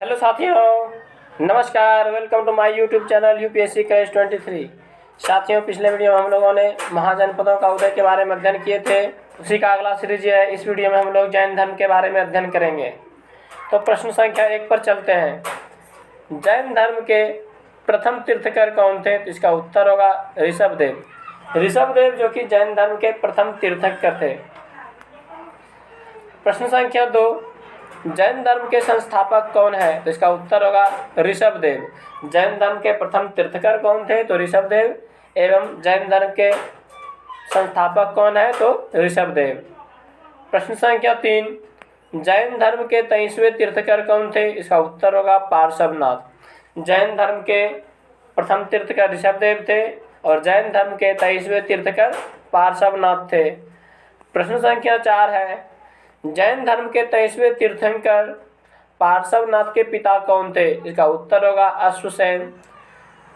Hello साथियों, नमस्कार। Welcome to my YouTube channel UPSC crash 23। साथियों, पिछले वीडियो में हम लोगों ने महाजनपदों का उदय के बारे में अध्ययन किए थे। उसी का अगला सीरीज है। इस वीडियो में हम लोग जैन धर्म के बारे में अध्ययन करेंगे। तो प्रश्न संख्या 1 पर चलते हैं। जैन धर्म के प्रथम तीर्थकर कौन थे? तो इसका उत्तर होगा ऋषभदेव। ऋषभदेव जो कि जैन धर्म के प्रथम तीर्थकर थे। प्रश्न संख्या 2, जैन धर्म के संस्थापक कौन है? तो इसका उत्तर होगा ऋषभदेव। जैन धर्म के प्रथम तीर्थकर कौन थे? तो ऋषभदेव। एवं जैन धर्म के संस्थापक कौन है? तो ऋषभदेव। प्रश्न संख्या 3, जैन धर्म के 23वें तीर्थकर कौन थे? इसका उत्तर होगा पार्श्वनाथ। जैन धर्म के प्रथम तीर्थकर ऋषभदेव थे और जैन धर्म के 23वें तीर्थकर पार्श्वनाथ थे। प्रश्न संख्या 4 है, जैन धर्म के 23वें तीर्थंकर पार्श्वनाथ के पिता कौन थे? इसका उत्तर होगा अश्वसेन,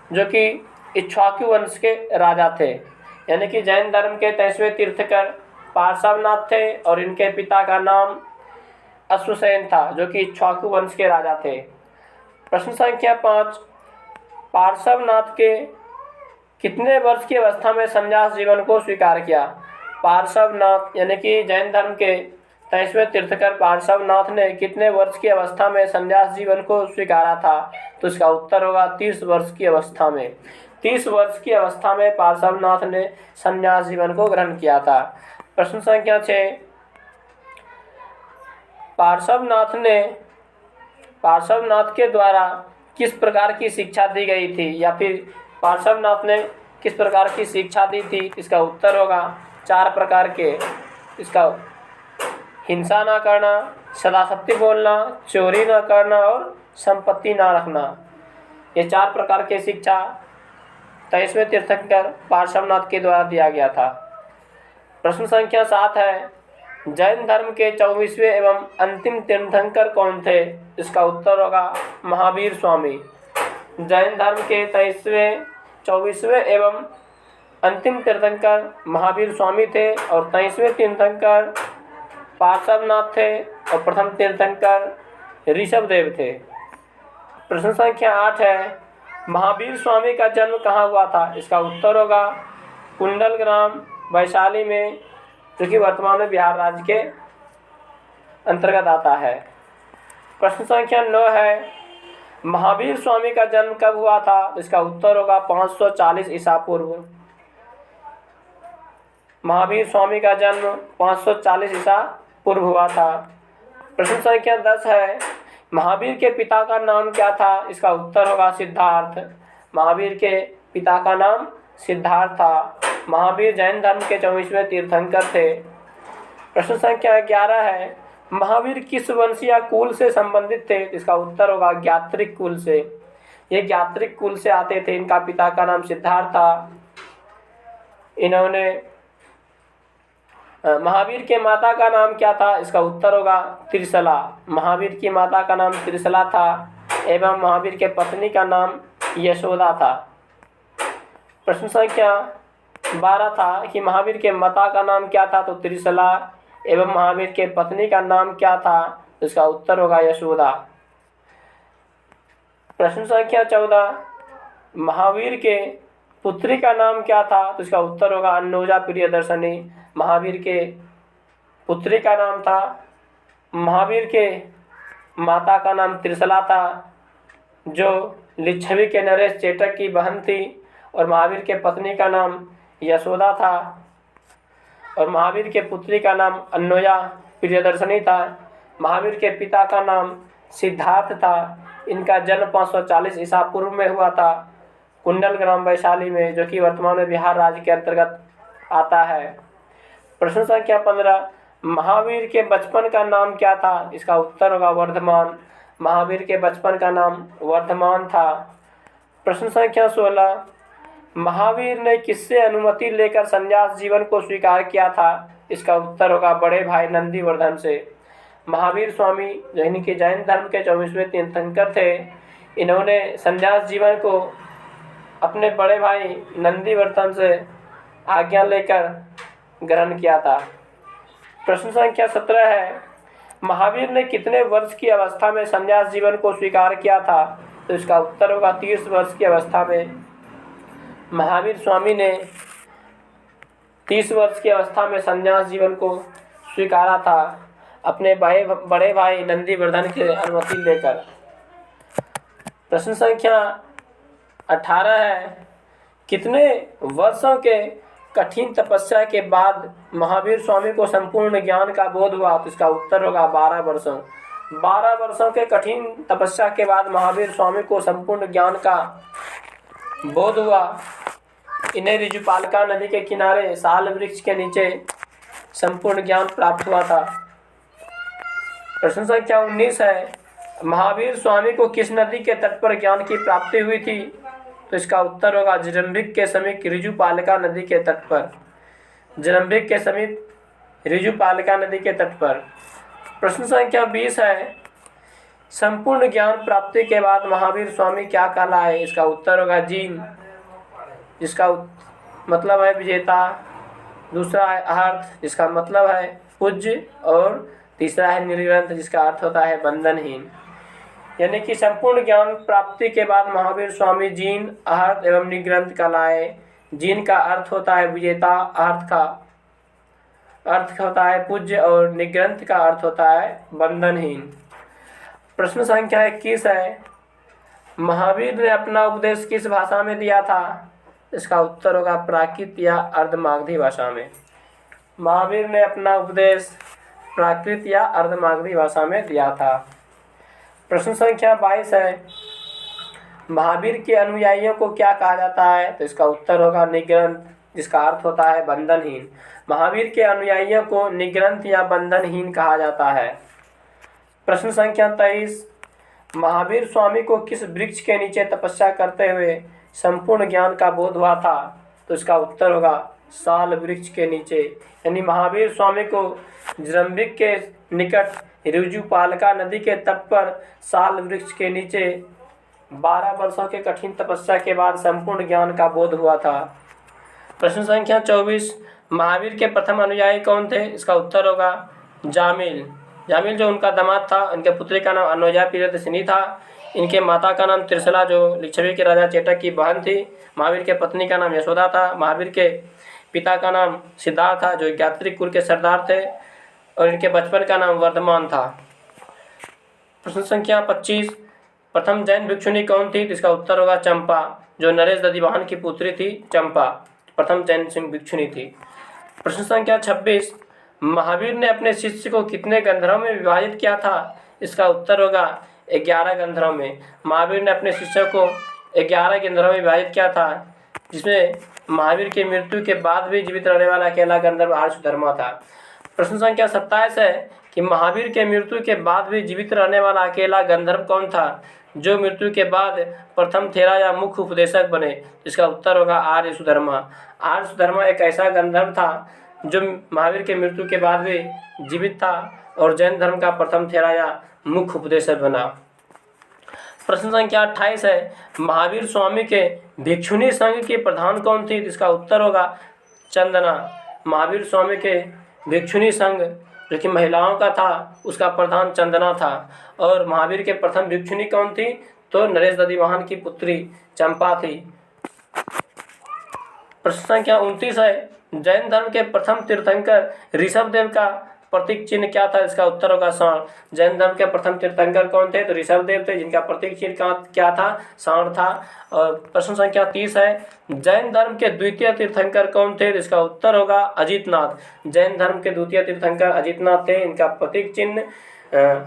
जो कि इक्ष्वाकु वंश के राजा थे। यानी कि जैन धर्म के 23वें तीर्थकर पार्श्वनाथ थे और इनके पिता का नाम अश्वसेन था, जो कि इक्ष्वाकु वंश के राजा थे। प्रश्न संख्या 5, पार्श्वनाथ के कितने वर्ष की अवस्था में संन्यास जीवन को स्वीकार किया? पार्श्वनाथ यानी कि जैन धर्म के 23वें तीर्थकर पार्श्वनाथ ने कितने वर्ष की अवस्था में संन्यास जीवन को स्वीकारा था? तो इसका उत्तर होगा 30 वर्ष की अवस्था में। 30 वर्ष की अवस्था में पार्श्वनाथ ने संन्यास जीवन को ग्रहण किया था। प्रश्न संख्या 6, पार्श्वनाथ के द्वारा किस प्रकार की शिक्षा दी गई थी, या फिर पार्श्वनाथ ने किस प्रकार की शिक्षा दी थी? इसका उत्तर होगा 4 प्रकार के। इसका हिंसा ना करना, सदा सत्य बोलना, चोरी ना करना और संपत्ति ना रखना। ये 4 प्रकार के शिक्षा 23वें तीर्थंकर पार्श्वनाथ के द्वारा दिया गया था। प्रश्न संख्या 7 है, जैन धर्म के 24वें एवं अंतिम तीर्थंकर कौन थे? इसका उत्तर होगा महावीर स्वामी। जैन धर्म के 23वें, 24वें एवं अंतिम तीर्थंकर महावीर स्वामी थे और 23वें तीर्थंकर पार्श्वनाथ थे और प्रथम तीर्थंकर ऋषभदेव थे। प्रश्न संख्या 8 है, महावीर स्वामी का जन्म कहाँ हुआ था? इसका उत्तर होगा कुंडलग्राम वैशाली में, जो कि वर्तमान में बिहार राज्य के अंतर्गत आता है। प्रश्न संख्या 9 है, महावीर स्वामी का जन्म कब हुआ था? इसका उत्तर होगा 540 ईसा पूर्व। महावीर स्वामी का जन्म 540 ईसा पूर्व हुआ था। प्रश्न संख्या 10 है, महावीर के पिता का नाम क्या था? इसका उत्तर होगा सिद्धार्थ। महावीर के पिता का नाम सिद्धार्थ था। महावीर जैन धर्म के 24वें तीर्थंकर थे। प्रश्न संख्या 11 है, महावीर किस वंश या कुल से संबंधित थे? इसका उत्तर होगा ज्ञात्रिक कुल से। ये ज्ञात्रिक कुल से आते थे। इनका पिता का नाम सिद्धार्थ था। इन्होंने महावीर के माता का नाम क्या था? इसका उत्तर होगा त्रिशला। महावीर की माता का नाम त्रिशला था एवं महावीर के पत्नी का नाम यशोदा था। प्रश्न संख्या 12 था कि महावीर के माता का नाम क्या था? तो त्रिशला। एवं महावीर के पत्नी का नाम क्या था? इसका उत्तर होगा यशोदा। प्रश्न संख्या 14, महावीर के पुत्री का नाम क्या था? तो इसका उत्तर होगा अन्नोजा प्रियदर्शनी। महावीर के पुत्री का नाम था। महावीर के माता का नाम त्रिशला था, जो लिच्छवी के नरेश चेटक की बहन थी, और महावीर के पत्नी का नाम यशोदा था और महावीर के पुत्री का नाम अन्नोजा प्रियदर्शनी था। महावीर के पिता का नाम सिद्धार्थ था। इनका जन्म 540 ईसा पूर्व में हुआ था, कुंडलग्राम वैशाली में, जो कि वर्तमान में बिहार राज्य के अंतर्गत आता है। प्रश्न संख्या 15, महावीर के बचपन का नाम क्या था? इसका उत्तर होगा वर्धमान। महावीर के बचपन का नाम वर्धमान था। प्रश्न संख्या 16, महावीर ने किससे अनुमति लेकर संन्यास जीवन को स्वीकार किया था? इसका उत्तर होगा बड़े भाई नंदीवर्धन से। महावीर स्वामी जो इनके जैन धर्म के 24वें तीर्थंकर थे, इन्होंने संन्यास जीवन को अपने बड़े भाई नंदीवर्धन से आज्ञा लेकर ग्रहण किया था। प्रश्न संख्या 17 है, महावीर ने कितने वर्ष की अवस्था में संन्यास जीवन को स्वीकार किया था? तो इसका उत्तर होगा 30 वर्ष की अवस्था में महावीर स्वामी ने 30 वर्ष की अवस्था में संन्यास जीवन को स्वीकारा था, अपने बड़े भाई नंदीवर्धन की अनुमति लेकर। प्रश्न संख्या 18 है, कितने वर्षों के कठिन तपस्या के बाद महावीर स्वामी को संपूर्ण ज्ञान का बोध हुआ? तो इसका उत्तर होगा 12 वर्षों। 12 वर्षों के कठिन तपस्या के बाद महावीर स्वामी को संपूर्ण ज्ञान का बोध हुआ। इन्हें ऋजुपालिका नदी के किनारे साल वृक्ष के नीचे संपूर्ण ज्ञान प्राप्त हुआ था। प्रश्न संख्या 19 है, महावीर स्वामी को किस नदी के तट पर ज्ञान की प्राप्ति हुई थी? तो इसका उत्तर होगा जिरंभिक के समीप ऋजुपालिका नदी के तट पर। जिरंभिक के समीप ऋजुपालिका नदी के तट पर। प्रश्न संख्या 20 है, संपूर्ण ज्ञान प्राप्ति के बाद महावीर स्वामी क्या कहलाए? इसका उत्तर होगा जीन, जिसका मतलब है विजेता। दूसरा है अर्थ, जिसका मतलब है पूज्य। और तीसरा है निर्ग्रंथ, जिसका अर्थ होता है बंधनहीन। यानी कि संपूर्ण ज्ञान प्राप्ति के बाद महावीर स्वामी जीन, अर्थ एवं निग्रंथ कहलाए। जीन का अर्थ होता है विजेता, अर्थ होता है पूज्य और निग्रंथ का अर्थ होता है बंधनहीन। प्रश्न संख्या 21 है, महावीर ने अपना उपदेश किस भाषा में दिया था? इसका उत्तर होगा प्राकृत या अर्धमागधी भाषा में। महावीर ने अपना उपदेश प्राकृत या अर्धमागधी भाषा में दिया था। प्रश्न संख्या 22 है, महावीर के अनुयायियों को क्या कहा जाता है? तो इसका उत्तर होगा निग्रंथ, जिसका अर्थ होता है बंधनहीन। महावीर के अनुयायियों को निग्रंथ या बंधनहीन कहा जाता है। प्रश्न संख्या 23, महावीर स्वामी को किस वृक्ष के नीचे तपस्या करते हुए संपूर्ण ज्ञान का बोध हुआ था? तो इसका उत्तर होगा साल वृक्ष के नीचे। यानी महावीर स्वामी को जिरंभिक के निकट ऋजुपालिका नदी के तट पर साल वृक्ष के नीचे 12 वर्षों के कठिन तपस्या के बाद संपूर्ण ज्ञान का बोध हुआ था। प्रश्न संख्या 24, महावीर के प्रथम अनुयायी कौन थे? इसका उत्तर होगा जामिल। जामिल जो उनका दामाद था, उनके पुत्री का नाम अनुजा प्रियदर्शिनी था। इनके माता का नाम त्रिशला जो लिच्छवी के राजा चेटक की बहन थी। महावीर के पत्नी का नाम यशोदा था। महावीर के पिता का नाम सिद्धार्थ था जो गायत्री कुल के सरदार थे। और इनके बचपन का नाम वर्धमान था। प्रश्न संख्या 25, प्रथम जैन भिक्षुणी कौन थी? इसका उत्तर होगा चंपा, जो नरेश दधिवाहन की पुत्री थी। चंपा प्रथम जैन भिक्षुणी थी। प्रश्न संख्या 26, महावीर ने अपने शिष्य को कितने गंधर्वों में विभाजित किया था? इसका उत्तर होगा 11 गंधर्वों में। महावीर ने अपने शिष्य को 11 गंधर्वों में विभाजित किया था, जिसमें महावीर की मृत्यु के बाद भी जीवित रहने वाला अकेला गंधर्व आर्षधर्मा था। प्रश्न संख्या 27 है कि महावीर के मृत्यु के बाद भी जीवित रहने वाला अकेला गंधर्व कौन था, जो मृत्यु के बाद प्रथम थेरा या मुख्य उपदेशक बने? इसका उत्तर होगा आर्य सुधर्मा। आर्य सुधर्मा एक ऐसा गंधर्व था जो महावीर के मृत्यु के बाद भी जीवित था और जैन धर्म का प्रथम थेरा या मुख्य उपदेशक बना। प्रश्न संख्या 28 है, महावीर स्वामी के भिक्षुणी संघ की प्रधान कौन थी? इसका उत्तर होगा चंदना। महावीर स्वामी के भिक्षुणी संघ जो कि महिलाओं का था, उसका प्रधान चंदना था। और महावीर के प्रथम भिक्षुणी कौन थी? तो नरेश दधिवाहन की पुत्री चंपा थी। प्रश्न संख्या 29 है, जैन धर्म के प्रथम तीर्थंकर ऋषभदेव का प्रतीक चिन्ह क्या था? इसका उत्तर होगा सांड। जैन धर्म के प्रथम तीर्थंकर कौन थे? तो ऋषभदेव थे, जिनका प्रतीक चिन्ह क्या था? सांड था। और प्रश्न संख्या 30 है, जैन धर्म के द्वितीय तीर्थंकर कौन थे? इसका उत्तर होगा अजितनाथ। जैन धर्म के द्वितीय तीर्थंकर अजितनाथ थे, इनका प्रतीक चिन्ह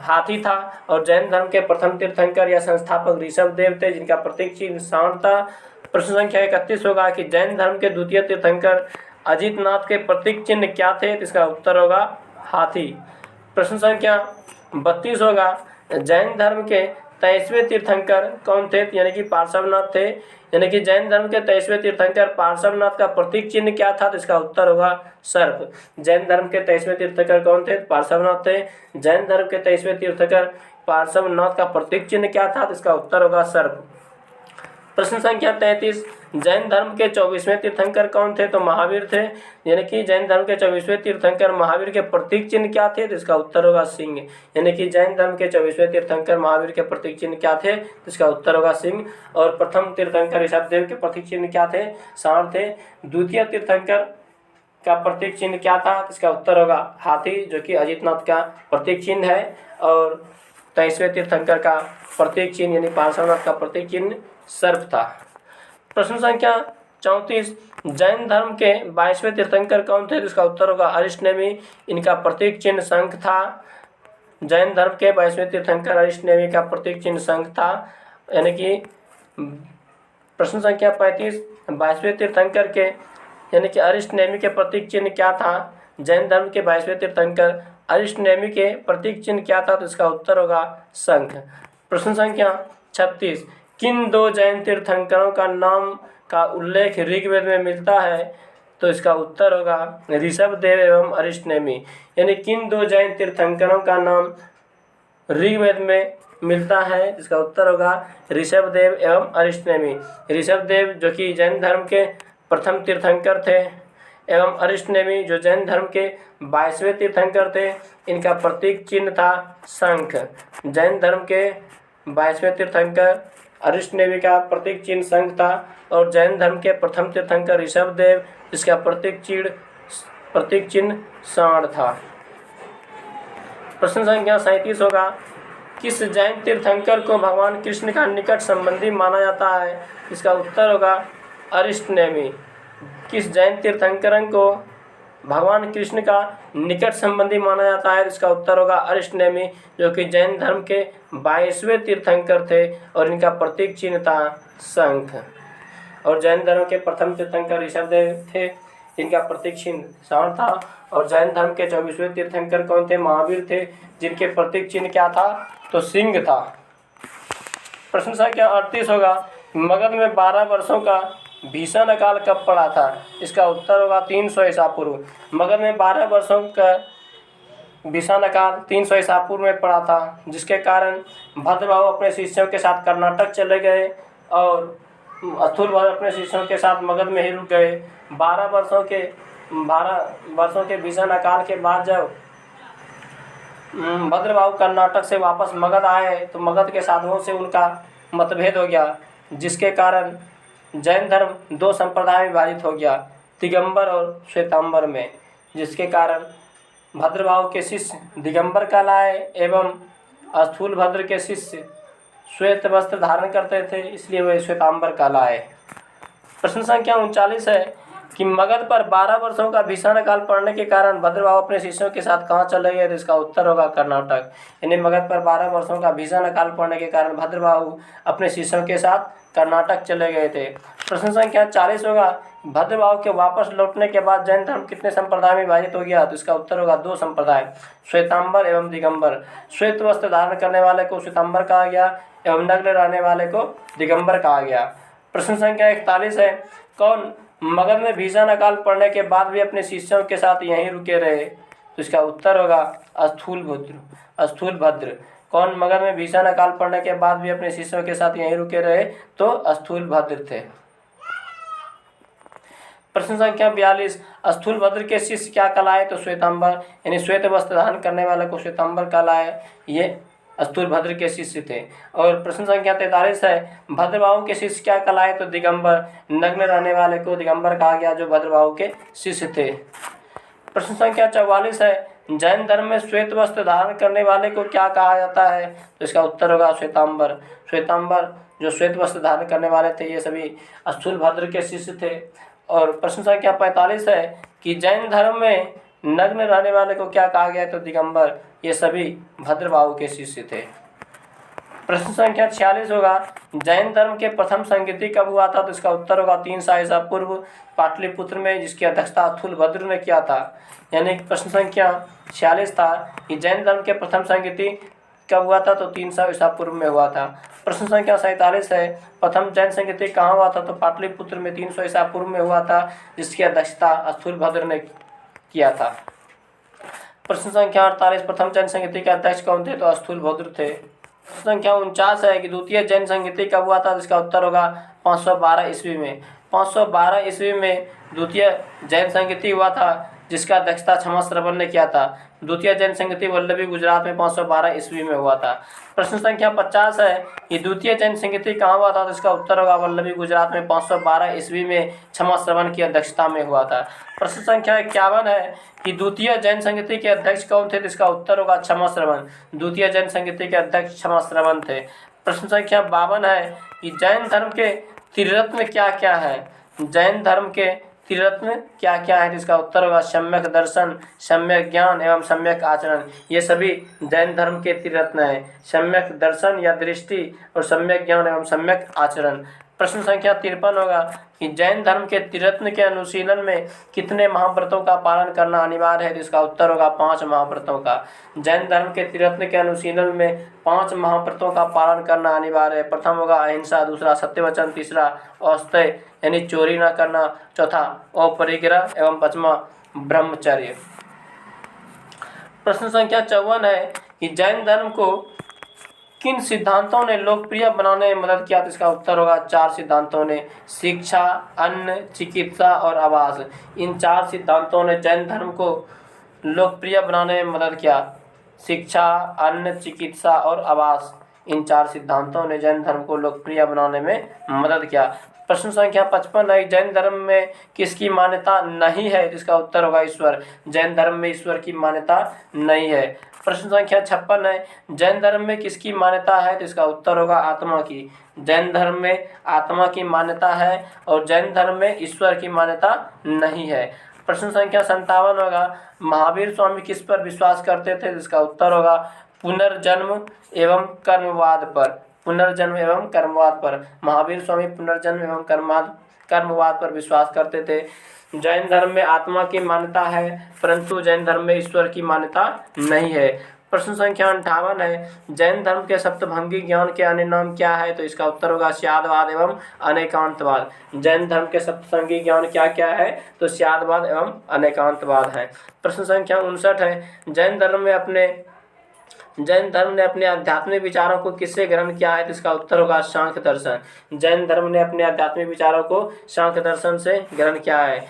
हाथी था। और जैन धर्म के प्रथम तीर्थंकर या संस्थापक ऋषभदेव थे, जिनका प्रतीक चिन्ह सांड था। प्रश्न संख्या 31 होगा कि जैन धर्म के द्वितीय तीर्थंकर अजितनाथ के प्रतीक चिन्ह क्या थे? इसका उत्तर होगा हाथी। प्रश्न संख्या 32 होगा, जैन धर्म के 23वें तीर्थंकर कौन थे? यानी कि पार्श्वनाथ थे। यानी कि जैन धर्म के 23वें तीर्थंकर पार्श्वनाथ का प्रतीक चिन्ह क्या था? तो इसका उत्तर होगा सर्प। जैन धर्म के 23वें तीर्थंकर कौन थे? पार्श्वनाथ थे। जैन धर्म के 23वें तीर्थंकर पार्श्वनाथ का प्रतीक चिन्ह क्या था? तो इसका उत्तर होगा सर्प। प्रश्न संख्या 33, जैन धर्म के 24वें तीर्थंकर कौन थे? तो महावीर थे। यानी कि जैन धर्म के 24वें तीर्थंकर महावीर के प्रतीक चिन्ह क्या थे? तो इसका उत्तर होगा सिंह। यानी कि जैन धर्म के 24वें तीर्थंकर महावीर के प्रतीक चिन्ह क्या थे? तो इसका उत्तर होगा सिंह। और प्रथम तीर्थंकर ऋषभदेव के प्रतीक चिन्ह क्या थे? सांड थे। द्वितीय तीर्थंकर का प्रतीक चिन्ह क्या था? तो इसका उत्तर होगा हाथी, जो कि अजितनाथ का प्रतीक चिन्ह है। और 23वें तीर्थंकर का प्रतीक चिन्ह यानी पार्श्वनाथ का प्रतीक चिन्ह सर्प था। प्रश्न संख्या 34, जैन धर्म के 22वें तीर्थंकर कौन थे? तो इसका उत्तर होगा अरिष्टनेमी। इनका प्रतीक चिन्ह शंख था। जैन धर्म के 22वें तीर्थंकर अरिष्टनेमी का प्रतीक चिन्ह शंख था। यानी कि प्रश्न संख्या 35, 22वें तीर्थंकर के यानी कि अरिष्टनेमी के प्रतीक चिन्ह क्या था? जैन धर्म के 22वें तीर्थंकर अरिष्टनेमी के प्रतीक चिन्ह क्या था? तो इसका उत्तर होगा शंख। प्रश्न संख्या 36, किन दो जैन तीर्थंकरों का नाम का उल्लेख ऋग्वेद में मिलता है? तो इसका उत्तर होगा ऋषभदेव एवं अरिष्टनेमी। यानी किन दो जैन तीर्थंकरों का नाम ऋग्वेद में मिलता है? इसका उत्तर होगा ऋषभदेव एवं अरिष्टनेमी। ऋषभदेव जो कि जैन धर्म के प्रथम तीर्थंकर थे एवं अरिष्टनेमी जो जैन धर्म के 22वें तीर्थंकर थे। इनका प्रतीक चिन्ह था शंख। जैन धर्म के 22वें तीर्थंकर अरिष्टनेमी का प्रतीक चिन्ह शंख था। और जैन धर्म के प्रथम तीर्थंकर ऋषभदेव, इसका प्रतीक चिन्ह सांड था। प्रश्न संख्या 37 होगा, किस जैन तीर्थंकर को भगवान कृष्ण का निकट संबंधी माना जाता है? इसका उत्तर होगा अरिष्टनेमी। किस जैन तीर्थंकर को भगवान कृष्ण का निकट संबंधी माना जाता है? इसका उत्तर होगा अरिष्टनेमी, जो कि जैन धर्म के 22वें तीर्थंकर थे और इनका प्रतीक चिन्ह था शंख। और जैन धर्म के प्रथम तीर्थंकर ऋषभदेव थे, इनका प्रतीक चिन्ह सांड था। और जैन धर्म के 24वें तीर्थंकर कौन थे? महावीर थे, जिनके प्रतीक चिन्ह क्या था? तो सिंह था। प्रश्न संख्या 38 होगा, मगध में 12 वर्षों का भीषण अकाल कब पड़ा था? इसका उत्तर होगा 300 ईसा पूर्व। मगध में 12 वर्षों का भीषण अकाल 300 ईसा पूर्व में पड़ा था, जिसके कारण भद्रबाहु अपने शिष्यों के साथ कर्नाटक चले गए और स्थूलभद्र अपने शिष्यों के साथ मगध में ही रुक गए। 12 वर्षों के भीषण अकाल के बाद जब भद्रबाहु कर्नाटक से वापस मगध आए तो मगध के साधुओं से उनका मतभेद हो गया, जिसके कारण जैन धर्म 2 संप्रदाय में विभाजित हो गया, दिगंबर और श्वेतांबर में। जिसके कारण भद्रबाहु के शिष्य दिगंबर कहलाए एवं स्थूलभद्र के शिष्य श्वेत वस्त्र धारण करते थे, इसलिए वे श्वेतांबर कहलाए। प्रश्न संख्या 39 है कि मगध पर 12 वर्षों का भीषण काल पड़ने के कारण भद्रबाहु अपने शिष्यों के साथ कहाँ चले गए? तो इसका उत्तर होगा कर्नाटक। यानी मगध पर 12 वर्षों का भीषण काल पड़ने के कारण भद्रबाहु अपने शिष्यों के साथ कर्नाटक चले गए थे। प्रश्न संख्या 40 होगा, भद्रबाहु के वापस लौटने के बाद जैन धर्म कितने संप्रदाय में विभाजित हो गया? तो इसका उत्तर होगा 2 संप्रदाय, श्वेतांबर एवं दिगंबर। श्वेत वस्त्र धारण करने वाले को श्वेतांबर कहा गया एवं नग्न रहने वाले को दिगंबर कहा गया। प्रश्न संख्या 41 है, कौन मगध में भीषण अकाल पड़ने के बाद भी अपने शिष्यों के साथ यहीं रुके रहे? तो इसका उत्तर होगा स्थूलभद्र। कौन मगध में भीषण अकाल पड़ने के बाद भी अपने शिष्यों के साथ यहीं रुके रहे? तो स्थूलभद्र थे। प्रश्न संख्या 42, स्थूलभद्र के शिष्य क्या कहलाए? तो श्वेतांबर, यानी श्वेत वस्त्र धारण करने वाले को श्वेतांबर कहलाए, ये स्थूलभद्र के शिष्य थे। और प्रश्न संख्या 43 है, भद्रबाहु के शिष्य क्या कहलाए? तो दिगंबर। नग्न रहने वाले को दिगंबर कहा गया जो भद्रबाहु के शिष्य थे। प्रश्न संख्या 44 है, जैन धर्म में श्वेत वस्त्र धारण करने वाले को क्या कहा जाता है? तो इसका उत्तर होगा श्वेतांबर। श्वेतांबर जो श्वेत वस्त्र धारण करने वाले थे, ये सभी स्थूलभद्र के शिष्य थे। और प्रश्न संख्या 45 है कि जैन धर्म में नग्न रहने वाले को क्या कहा गया? तो दिगंबर। ये सभी भद्रबाहु के शिष्य थे। प्रश्न संख्या 46 होगा, जैन धर्म के प्रथम संगीति कब हुआ था? तो इसका उत्तर होगा 300 ईसा पूर्व पाटलिपुत्र में, जिसकी अध्यक्षता स्थूलभद्र ने किया था। यानी प्रश्न संख्या 46 था कि जैन धर्म के प्रथम संगीति कब हुआ था? तो 300 ईसा पूर्व में हुआ था। प्रश्न संख्या 47 है, प्रथम जैन संगीति कहाँ हुआ था? तो पाटलिपुत्र में 300 ईसा पूर्व में हुआ था, जिसकी अध्यक्षता स्थूलभद्र ने किया था। प्रश्न संख्या 48, प्रथम जैन संगीति के अध्यक्ष कौन थे? तो स्थूलभद्र थे। संख्या 49 है कि द्वितीय जैन संगीति कब हुआ था, तो इसका उत्तर होगा 512 ईस्वी में। 512 ईस्वी में द्वितीय जैन संगीति हुआ था, जिसका अध्यक्षता क्षमा श्रवण ने किया था। द्वितीय जैन संगीति वल्लभी गुजरात में 512 ईस्वी में हुआ था। प्रश्न संख्या 50 है कि द्वितीय जैन संगीति कहाँ हुआ था, तो इसका उत्तर होगा वल्लभी गुजरात में 512 ईस्वी में क्षमा श्रवण की अध्यक्षता में हुआ था। प्रश्न संख्या 51 है कि द्वितीय जैन संगीति के अध्यक्ष कौन थे, तो इसका उत्तर होगा क्षमा श्रवण। द्वितीय जैन संगीति के अध्यक्ष क्षमा श्रवण थे। प्रश्न संख्या 52 है कि जैन धर्म के त्रिरत्न क्या क्या है। जैन धर्म के त्रिरत्न क्या क्या है, इसका उत्तर होगा सम्यक दर्शन, सम्यक ज्ञान एवं सम्यक आचरण। ये सभी जैन धर्म के त्रिरत्न है, सम्यक दर्शन या दृष्टि और सम्यक ज्ञान एवं सम्यक आचरण। प्रश्न संख्या 53 होगा कि जैन धर्म के त्रिरत्न के अनुशीलन में कितने महाव्रतों का पालन करना अनिवार्य है, इसका उत्तर होगा 5 महाव्रतों का। जैन धर्म के त्रिरत्न के अनुशीलन में 5 महाव्रतों का पालन करना अनिवार्य है। प्रथम होगा अहिंसा, दूसरा सत्यवचन, तीसरा औस्तेय यानी चोरी न करना, चौथा अपरिग्रह एवं पांचवा ब्रह्मचर्य। प्रश्न संख्या 54 है कि जैन धर्म को किन सिद्धांतों ने लोकप्रिय बनाने में मदद किया, तो इसका उत्तर होगा 4 सिद्धांतों ने। शिक्षा, अन्न, चिकित्सा और आवास, इन 4 सिद्धांतों ने जैन धर्म को लोकप्रिय बनाने में मदद किया। शिक्षा, अन्न, चिकित्सा और आवास, इन 4 सिद्धांतों ने जैन धर्म को लोकप्रिय बनाने में मदद किया। प्रश्न संख्या 55 है जैन धर्म में किसकी मान्यता नहीं है, इसका उत्तर होगा ईश्वर। जैन धर्म में ईश्वर की मान्यता नहीं है। प्रश्न संख्या 56 है जैन धर्म में किसकी मान्यता है, तो इसका उत्तर होगा आत्मा की। जैन धर्म में आत्मा की मान्यता है और जैन धर्म में ईश्वर की मान्यता नहीं है। प्रश्न संख्या 57 होगा महावीर स्वामी किस पर विश्वास करते थे, इसका उत्तर होगा पुनर्जन्म एवं कर्मवाद पर। पुनर्जन्म एवं कर्मवाद पर महावीर स्वामी पुनर्जन्म एवं कर्मवाद पर विश्वास करते थे। जैन धर्म में आत्मा की मान्यता है परंतु जैन धर्म में ईश्वर की मान्यता नहीं है। प्रश्न संख्या 58 है जैन धर्म के सप्तभंगी ज्ञान के अन्य नाम क्या है, तो इसका उत्तर होगा स्यादवाद एवं अनेकांतवाद। जैन धर्म के सप्तभंगी ज्ञान क्या क्या है, तो स्यादवाद एवं अनेकांतवाद है। प्रश्न संख्या 59 है जैन धर्म ने अपने आध्यात्मिक विचारों को किससे ग्रहण किया है, तो इसका उत्तर होगा सांख्य दर्शन। जैन धर्म ने अपने आध्यात्मिक विचारों को सांख्य दर्शन से ग्रहण किया है।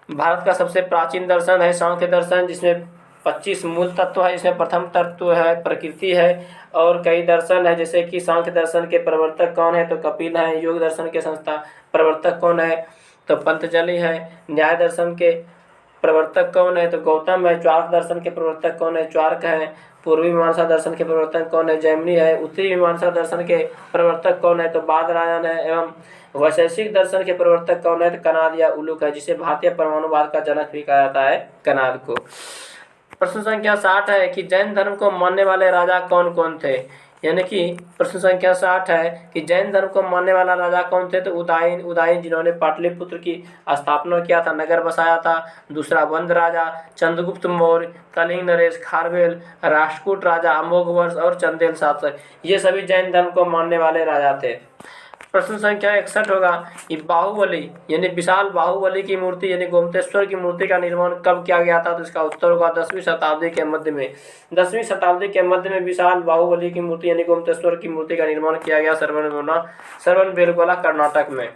भारत का सबसे प्राचीन दर्शन है सांख्य दर्शन, जिसमें 25 मूल तत्व है। इसमें प्रथम तत्व है प्रकृति है और कई दर्शन है, जैसे कि सांख्य दर्शन के प्रवर्तक कौन है, तो कपिल है। योग दर्शन के संस्था प्रवर्तक कौन है, तो पतंजलि है। न्याय दर्शन के प्रवर्तक कौन है, तो गौतम है। चार्क दर्शन के प्रवर्तक कौन है, चार्क है। पूर्वी मीमांसा दर्शन के प्रवर्तक कौन है, जैमिनी है। उत्तरी मीमांसा दर्शन के प्रवर्तक कौन है, तो बादरायण है। एवं वैशेषिक दर्शन के प्रवर्तक कौन है, तो कनाद या उलूक है, जिसे भारतीय परमाणुवाद का जनक भी कहा जाता है, कनाद को। प्रश्न संख्या 60 है कि जैन धर्म को मानने वाले राजा कौन कौन थे, यानी कि प्रश्न संख्या 60 है कि जैन धर्म को मानने वाला राजा कौन थे, तो उदयन जिन्होंने पाटलिपुत्र की स्थापना किया था, नगर बसाया था। दूसरा वंद राजा, चंद्रगुप्त मौर्य, कलिंग नरेश, खारवेल, राष्ट्रकूट राजा, अमोघवर्ष और चंदेल शासक, ये सभी जैन धर्म को मानने वाले राजा थे। प्रश्न संख्या 61 होगा कि बाहुबली यानी विशाल बाहुबली की मूर्ति यानी गोमतेश्वर की मूर्ति का निर्माण कब किया गया था, तो इसका उत्तर होगा 10वीं शताब्दी के मध्य में। 10वीं शताब्दी के मध्य में विशाल बाहुबली की मूर्ति यानी गोमतेश्वर की मूर्ति का निर्माण किया गया श्रवणबेलगोला कर्नाटक में।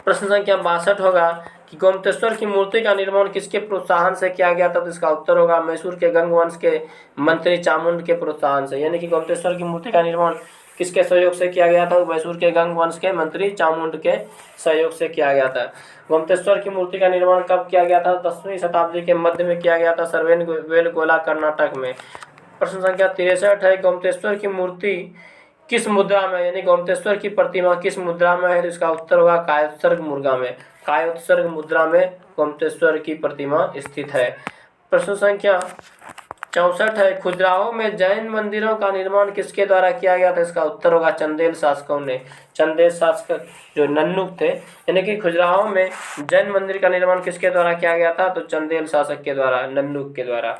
प्रश्न संख्या 62 होगा कि गोमतेश्वर की मूर्ति का निर्माण किसके प्रोत्साहन से किया गया था, तो इसका उत्तर होगा मैसूर के गंग वंश के मंत्री चामुंड के प्रोत्साहन से। यानी कि गोमतेश्वर की मूर्ति का निर्माण किसके सहयोग से किया गया था, मैसूर के गंग वंश के मंत्री चामुंड के सहयोग से किया गया था। गोमतेश्वर की मूर्ति का निर्माण कब किया गया था, 10वीं शताब्दी के मध्य में किया गया था श्रवणबेलगोला कर्नाटक में। प्रश्न संख्या 63 है गोमतेश्वर की मूर्ति किस मुद्रा में यानी गोमतेश्वर की प्रतिमा किस मुद्रा में है, तो इसका उत्तर होगा कायोत्सर्ग मुद्रा में। कायोत्सर्ग मुद्रा में गोमतेश्वर की प्रतिमा स्थित है। प्रश्न संख्या 64 है खजुराहो में जैन मंदिरों का निर्माण किसके द्वारा किया गया था, इसका उत्तर होगा चंदेल शासकों ने। चंदेल शासक जो नन्नुक थे, यानी कि खजुराहो में जैन मंदिर का निर्माण किसके द्वारा किया गया था, तो चंदेल शासक के द्वारा, नन्नुक के द्वारा।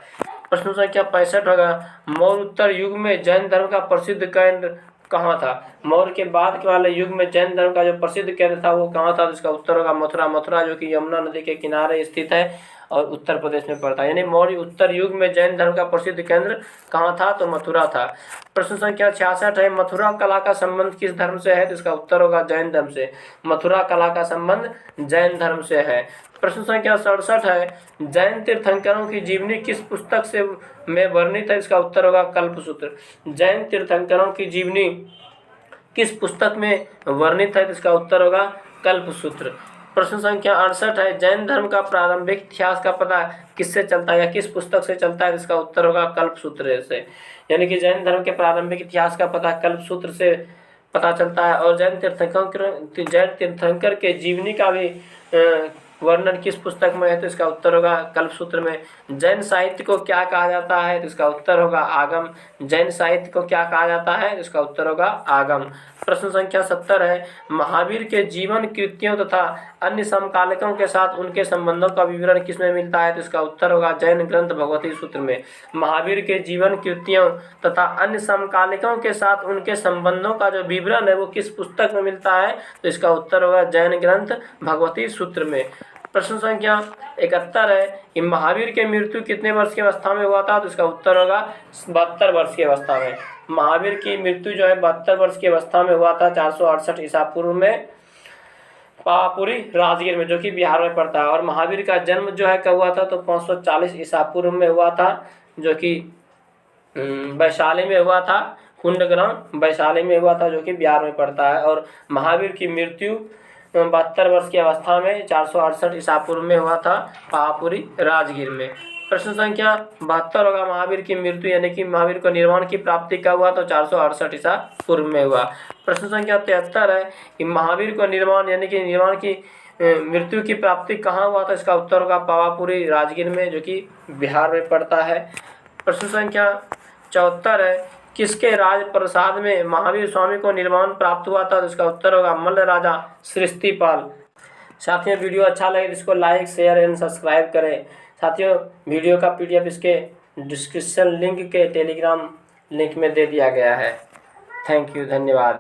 प्रश्न संख्या 65 होगा मौर्य उत्तर युग में जैन धर्म का प्रसिद्ध केंद्र कहाँ था। मौर्य के बाद के वाले युग में जैन धर्म का जो प्रसिद्ध केंद्र था वो कहाँ था, तो इसका उत्तर होगा मथुरा। मथुरा जो कि यमुना नदी के किनारे स्थित है और उत्तर प्रदेश में पड़ता है। यानी मौर्य उत्तर युग में जैन धर्म का प्रसिद्ध केंद्र कहाँ था, तो मथुरा था। प्रश्न संख्या 66 है, मथुरा कला का संबंध किस धर्म से है, तो इसका उत्तर होगा जैन धर्म से। मथुरा कला का संबंध जैन धर्म से है। प्रश्न संख्या 67 है, जैन तीर्थंकरों की जीवनी किस पुस्तक से में वर्णित है, इसका उत्तर होगा कल्पसूत्र। जैन तीर्थंकरों की जीवनी किस पुस्तक में वर्णित है, इसका उत्तर होगा कल्पसूत्र। प्रश्न संख्या 68 है, जैन धर्म का प्रारंभिक इतिहास का पता किससे चलता है या किस पुस्तक से चलता है, इसका उत्तर होगा कल्पसूत्र से। यानी कि जैन धर्म के प्रारंभिक इतिहास का पता कल्पसूत्र से पता चलता है। और जैन तीर्थंकर के जीवनी का भी वर्णन किस पुस्तक में है, तो इसका उत्तर होगा कल्पसूत्र में। जैन साहित्य को क्या कहा जाता है, तो इसका उत्तर होगा आगम। जैन साहित्य को क्या कहा जाता है, तो इसका उत्तर होगा आगम। प्रश्न संख्या 70 है, महावीर के जीवन कृतियों तथा अन्य समकालिकों के साथ उनके संबंधों का विवरण किसमें मिलता है, तो इसका उत्तर होगा जैन ग्रंथ भगवती सूत्र में। महावीर के जीवन कृतियों तथा अन्य समकालिकों के साथ उनके संबंधों का जो विवरण है वो किस पुस्तक में मिलता है, तो इसका उत्तर होगा जैन ग्रंथ भगवती सूत्र में। प्रश्न संख्या 71 है कि महावीर की मृत्यु कितने वर्ष की अवस्था में हुआ था, तो इसका उत्तर होगा 72 वर्ष की अवस्था में। महावीर की मृत्यु जो है 72 वर्ष की अवस्था में हुआ था 468 ईसा पूर्व में पावापुरी राजगीर में, जो कि बिहार में पड़ता है। और महावीर का जन्म जो है कब हुआ था, तो 540 ईसा पूर्व में हुआ था, जो कि वैशाली में हुआ था। कुंडग्राम वैशाली में हुआ था, जो कि बिहार में पड़ता है। और महावीर की मृत्यु 72 वर्ष की अवस्था में 468 ईसा पूर्व में हुआ था पावापुरी राजगीर में। प्रश्न संख्या 72 होगा, महावीर की मृत्यु यानी कि महावीर को निर्वाण की प्राप्ति कब हुआ, तो 468 ईसा पूर्व में हुआ। प्रश्न संख्या 73 है कि महावीर को निर्वाण यानी कि निर्वाण की मृत्यु की प्राप्ति कहाँ हुआ था, इसका उत्तर होगा पावापुरी राजगीर में, जो कि बिहार में पड़ता है। प्रश्न संख्या 74 है, किसके राज प्रसाद में महावीर स्वामी को निर्वाण प्राप्त हुआ था, तो इसका उत्तर होगा मल्ल राजा सृष्टिपाल। साथियों, वीडियो अच्छा लगे इसको लाइक शेयर एंड सब्सक्राइब करें। साथियों, वीडियो का PDF इसके डिस्क्रिप्शन लिंक के टेलीग्राम लिंक में दे दिया गया है। थैंक यू, धन्यवाद।